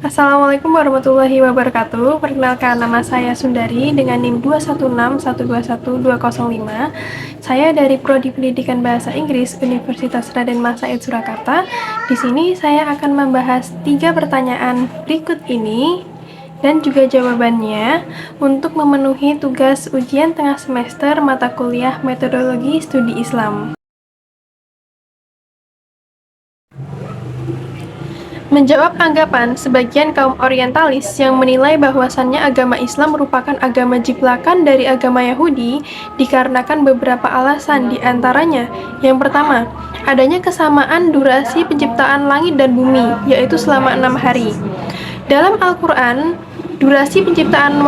Assalamualaikum warahmatullahi wabarakatuh. Perkenalkan, nama saya Sundari dengan NIM 216121205. Saya dari Prodi Pendidikan Bahasa Inggris Universitas Raden Mas Said Surakarta. Di sini saya akan membahas 3 pertanyaan berikut ini dan juga jawabannya untuk memenuhi tugas ujian tengah semester mata kuliah Metodologi Studi Islam. Menjawab anggapan sebagian kaum orientalis yang menilai bahwasannya agama Islam merupakan agama jiplakan dari agama Yahudi dikarenakan beberapa alasan, di antaranya yang pertama, adanya kesamaan durasi penciptaan langit dan bumi, yaitu selama 6 hari. Dalam Al-Quran, durasi penciptaan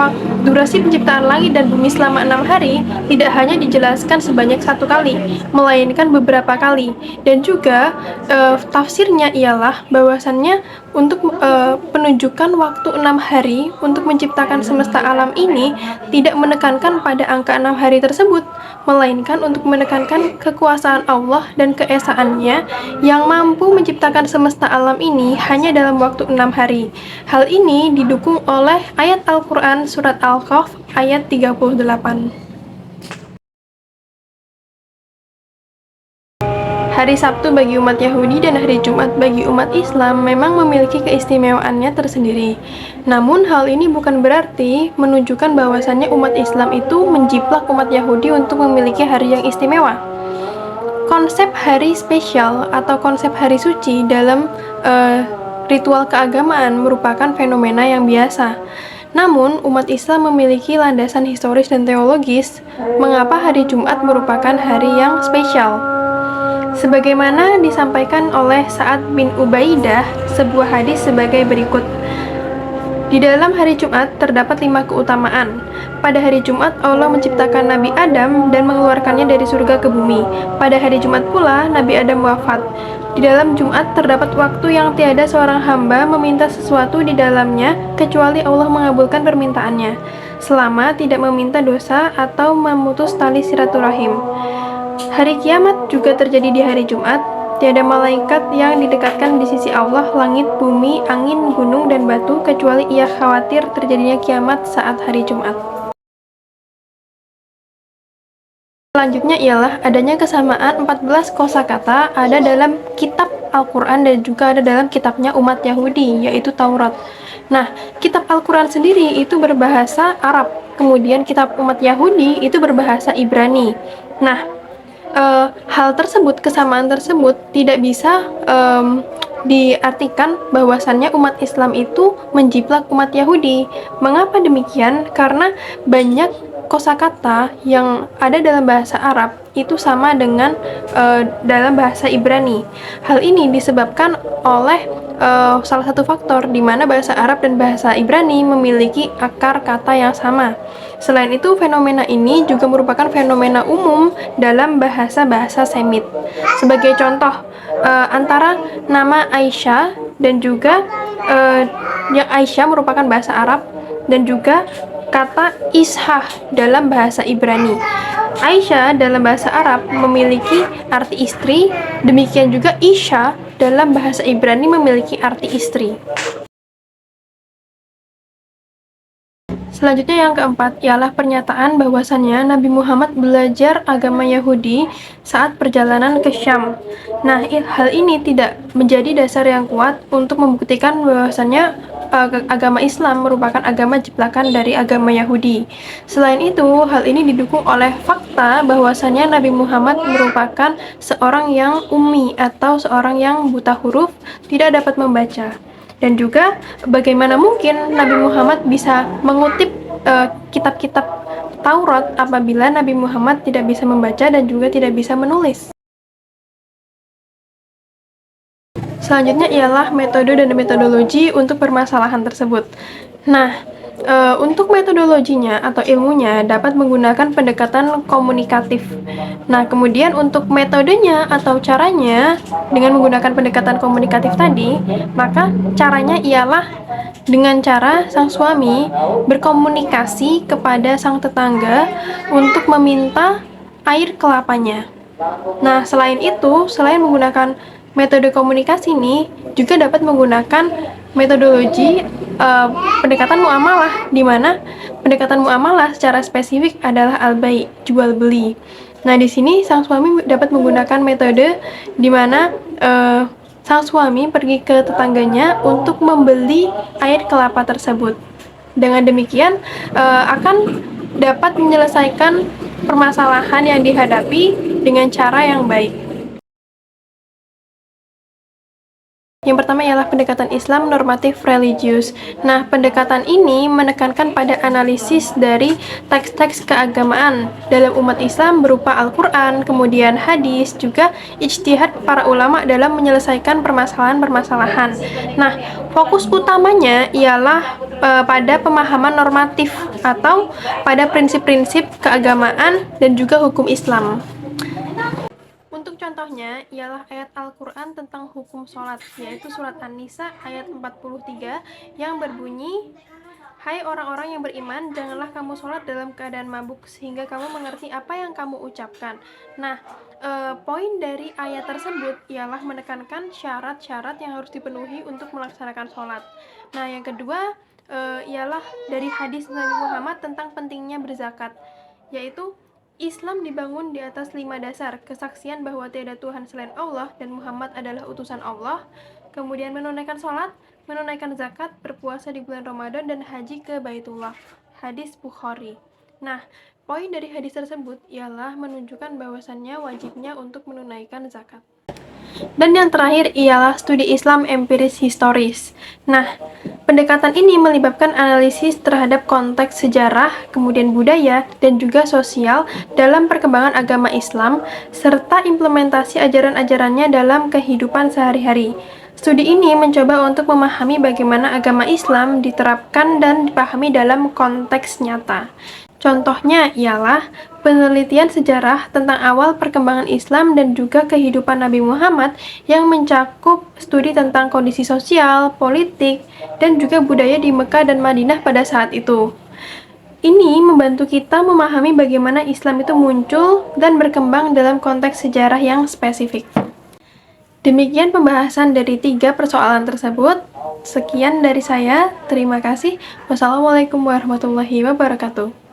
langit dan bumi selama 6 hari tidak hanya dijelaskan sebanyak 1 kali, melainkan beberapa kali. Dan juga tafsirnya ialah bahwasannya untuk penunjukan waktu 6 hari untuk menciptakan semesta alam ini tidak menekankan pada angka 6 hari tersebut, melainkan untuk menekankan kekuasaan Allah dan keesaannya yang mampu menciptakan semesta alam ini hanya dalam waktu 6 hari. Hal ini didukung oleh ayat Al-Quran Surat Al-Kahf ayat 38. Hari Sabtu bagi umat Yahudi dan hari Jumat bagi umat Islam memang memiliki keistimewaannya tersendiri. Namun hal ini bukan berarti menunjukkan bahwasannya umat Islam itu menjiplak umat Yahudi untuk memiliki hari yang istimewa. Konsep hari spesial atau konsep hari suci dalam ritual keagamaan merupakan fenomena yang biasa. Namun, umat Islam memiliki landasan historis dan teologis mengapa hari Jumat merupakan hari yang spesial. Sebagaimana disampaikan oleh Sa'ad bin Ubaidah, sebuah hadis sebagai berikut. Di dalam hari Jumat terdapat 5 keutamaan. Pada hari Jumat Allah menciptakan Nabi Adam dan mengeluarkannya dari surga ke bumi. Pada hari Jumat pula Nabi Adam wafat. Di dalam Jumat terdapat waktu yang tiada seorang hamba meminta sesuatu di dalamnya kecuali Allah mengabulkan permintaannya, selama tidak meminta dosa atau memutus tali silaturahim. Hari kiamat juga terjadi di hari Jumat. Tiada malaikat yang didekatkan di sisi Allah, langit, bumi, angin, gunung, dan batu, kecuali ia khawatir terjadinya kiamat saat hari Jumat. Selanjutnya ialah adanya kesamaan 14 kosakata ada dalam kitab Al-Quran dan juga ada dalam kitabnya umat Yahudi, yaitu Taurat. Nah, kitab Al-Quran sendiri itu berbahasa Arab, kemudian kitab umat Yahudi itu berbahasa Ibrani. Nah, hal tersebut, kesamaan tersebut tidak bisa diartikan bahwasannya umat Islam itu menjiplak umat Yahudi. Mengapa demikian? Karena banyak kosakata yang ada dalam bahasa Arab itu sama dengan dalam bahasa Ibrani. Hal ini disebabkan oleh salah satu faktor di mana bahasa Arab dan bahasa Ibrani memiliki akar kata yang sama. Selain itu, fenomena ini juga merupakan fenomena umum dalam bahasa-bahasa Semit. Sebagai contoh, antara nama Aisyah dan juga yang Aisyah merupakan bahasa Arab dan juga kata Ishah dalam bahasa Ibrani. Aisyah dalam bahasa Arab memiliki arti istri, demikian juga Isha dalam bahasa Ibrani memiliki arti istri. Selanjutnya yang keempat ialah pernyataan bahwasannya Nabi Muhammad belajar agama Yahudi saat perjalanan ke Syam. Nah, hal ini tidak menjadi dasar yang kuat untuk membuktikan bahwasannya agama Islam merupakan agama jiplakan dari agama Yahudi. Selain itu, hal ini didukung oleh fakta bahwasannya Nabi Muhammad merupakan seorang yang ummi atau seorang yang buta huruf, tidak dapat membaca. Dan juga bagaimana mungkin Nabi Muhammad bisa mengutip kitab-kitab Taurat apabila Nabi Muhammad tidak bisa membaca dan juga tidak bisa menulis. Selanjutnya ialah metode dan metodologi untuk permasalahan tersebut. Nah, untuk metodologinya atau ilmunya dapat menggunakan pendekatan komunikatif. Nah, kemudian untuk metodenya atau caranya dengan menggunakan pendekatan komunikatif tadi, maka caranya ialah dengan cara sang suami berkomunikasi kepada sang tetangga untuk meminta air kelapanya. Nah, selain itu, selain menggunakan metode komunikasi ini, juga dapat menggunakan metodologi pendekatan muamalah, di mana pendekatan muamalah secara spesifik adalah al-bai', jual beli. Nah, di sini sang suami dapat menggunakan metode di mana sang suami pergi ke tetangganya untuk membeli air kelapa tersebut. Dengan demikian akan dapat menyelesaikan permasalahan yang dihadapi dengan cara yang baik. Yang pertama ialah pendekatan Islam normatif religius. Nah, pendekatan ini menekankan pada analisis dari teks-teks keagamaan dalam umat Islam berupa Al-Quran, kemudian hadis, juga ijtihad para ulama dalam menyelesaikan permasalahan-permasalahan. Nah, fokus utamanya ialah pada pemahaman normatif atau pada prinsip-prinsip keagamaan dan juga hukum Islam. Untuk contohnya ialah ayat Al-Quran tentang hukum sholat, yaitu surat An-Nisa ayat 43 yang berbunyi, "Hai orang-orang yang beriman, janganlah kamu sholat dalam keadaan mabuk sehingga kamu mengerti apa yang kamu ucapkan." Nah, poin dari ayat tersebut ialah menekankan syarat-syarat yang harus dipenuhi untuk melaksanakan sholat. Nah, yang kedua ialah dari hadis Nabi Muhammad tentang pentingnya berzakat, yaitu Islam dibangun di atas 5 dasar, kesaksian bahwa tiada Tuhan selain Allah dan Muhammad adalah utusan Allah, kemudian menunaikan sholat, menunaikan zakat, berpuasa di bulan Ramadan, dan haji ke Baitullah. Hadis Bukhari. Nah, poin dari hadis tersebut ialah menunjukkan bahwasannya wajibnya untuk menunaikan zakat. Dan yang terakhir ialah studi Islam empiris historis. Nah, pendekatan ini melibatkan analisis terhadap konteks sejarah, kemudian budaya, dan juga sosial dalam perkembangan agama Islam, serta implementasi ajaran-ajarannya dalam kehidupan sehari-hari. Studi ini mencoba untuk memahami bagaimana agama Islam diterapkan dan dipahami dalam konteks nyata. Contohnya ialah penelitian sejarah tentang awal perkembangan Islam dan juga kehidupan Nabi Muhammad yang mencakup studi tentang kondisi sosial, politik, dan juga budaya di Mekah dan Madinah pada saat itu. Ini membantu kita memahami bagaimana Islam itu muncul dan berkembang dalam konteks sejarah yang spesifik. Demikian pembahasan dari 3 persoalan tersebut. Sekian dari saya, terima kasih. Wassalamualaikum warahmatullahi wabarakatuh.